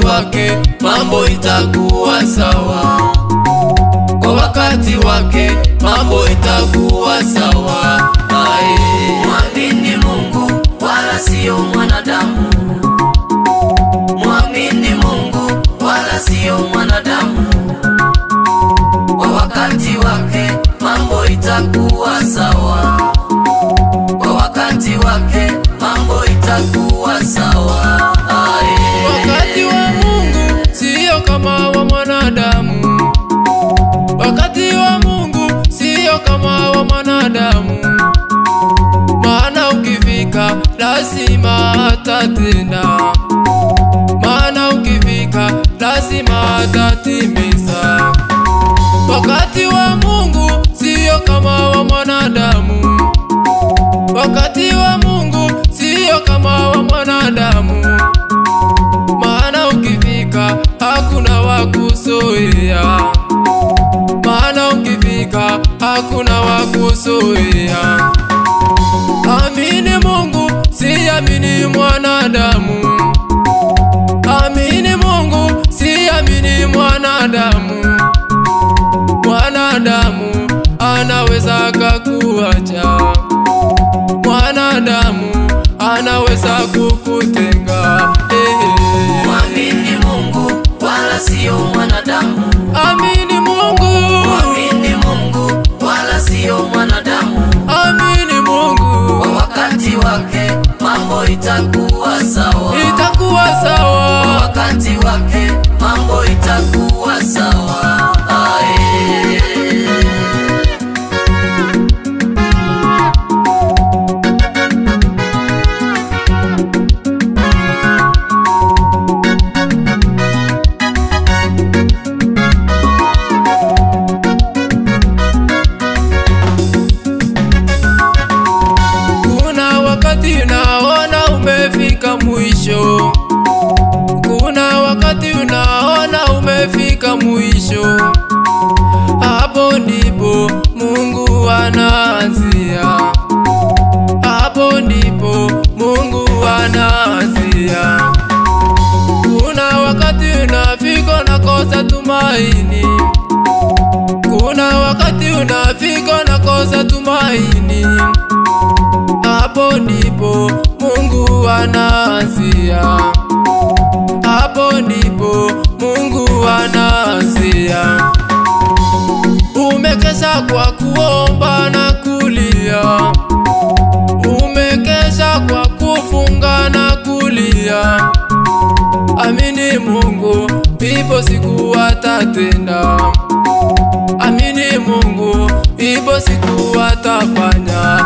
wake mambo itakuwa sawa. Kwa wakati wake mambo itakuwa sawa. Mwamini Mungu wala sio mwanadamu. Mwamini Mungu wala sio mwanadamu. Kwa wakati wake mambo itakuwa sawa. Kwa wakati wake mambo itakuwa sawa. Wakati wa Mungu sio kama wa mwanadamu. Wakati wa Mungu sio kama wa mwanadamu. Maana ukifika lazima atatenda. Maana ukifika lazima atatimiza. Wakati wa Mungu sio kama wa mwanadamu. Wakati wa Mungu sio kama wa mwanadamu. Maana ukifika hakuna wakuzuia. Maana ukifika hakuna wakuzuia. Amini Mungu, siamini mwanadamu. Amini Mungu, siamini mwanadamu. Mwanadamu anaweza kukuacha. Mwanadamu anaweza kukutenga. Mwamini Mungu wala sio mwanadamu. Amini Mungu. Mwamini Mungu wala sio mwanadamu. Amini Mungu. Kwa wakati wake mambo itakuwa sawa. Itakuwa sawa. Kwa wakati wake mambo itakuwa sawa. Unaona umefika mwisho. Kuna wakati unaona umefika mwisho. Hapo ndipo Mungu anaanzia. Hapo ndipo Mungu anaanzia. Kuna wakati unafika unakosa tumaini. Kuna wakati unafika unakosa tumaini. Hapo ndipo Mungu anaanzia. Hapo ndipo Mungu anaanzia. Umekesha kwa kuomba na kulia. Umekesha kwa kufunga na kulia. Amini Mungu, ipo siku atatenda. Amini Mungu, ipo siku atafanya.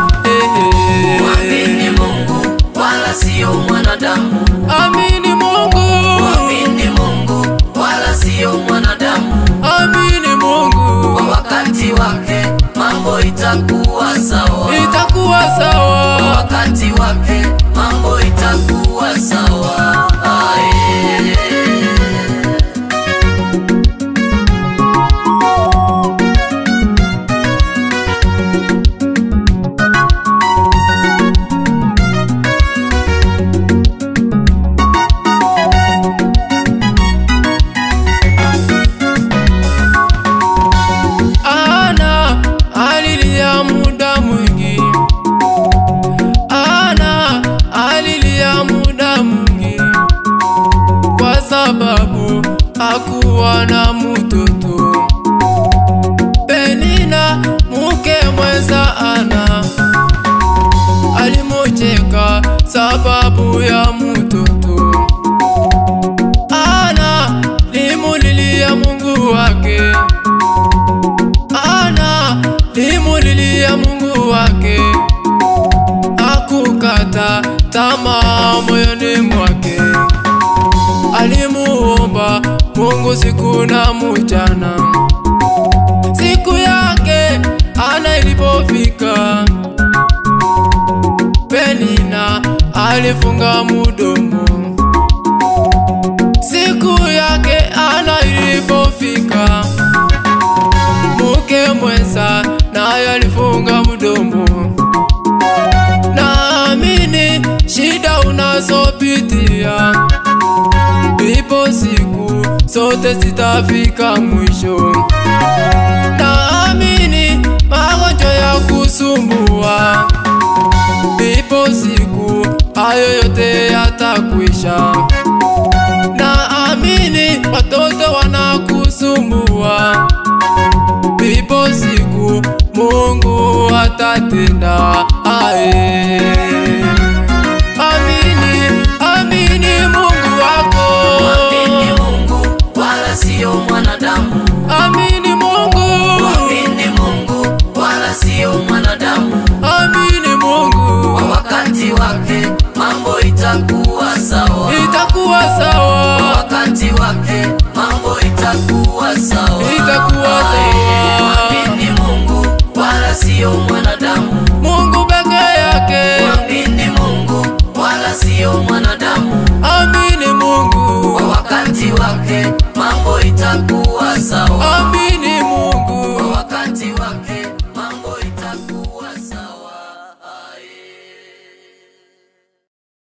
Mwamini Mungu wala sio mwanadamu. Amini Mungu. Mwamini Mungu wala sio mwanadamu. Amini Mungu. Kwa wakati wake mambo itakuwa sawa. Itakuwa sawa. Kwa wakati wake mambo itakuwa sawa. Alilia muda mwingi. Alilia muda mwingi. Kwa sababu hakuwa na mtoto. Penina mke mwenza Ana alimucheka sababu ya mtoto. Ana limulilia Mungu wake. Ana limulilia Mungu wake. Hakukata tamaa moyoni mwake. Alimuomba Mungu siku na mchana. Siku yake Ana ilipofika, Penina alifunga mudomo. Siku yake Ana ilipofika, mke mwenza naye alifunga mudomo. Naamini shida unazopitia ipo siku sote sitafika mwisho. Naamini magonjwa ya kusumbua, ipo siku hayo yote yatakwisha. Naamini watoto wanakusumbua, ipo siku Mungu atatenda.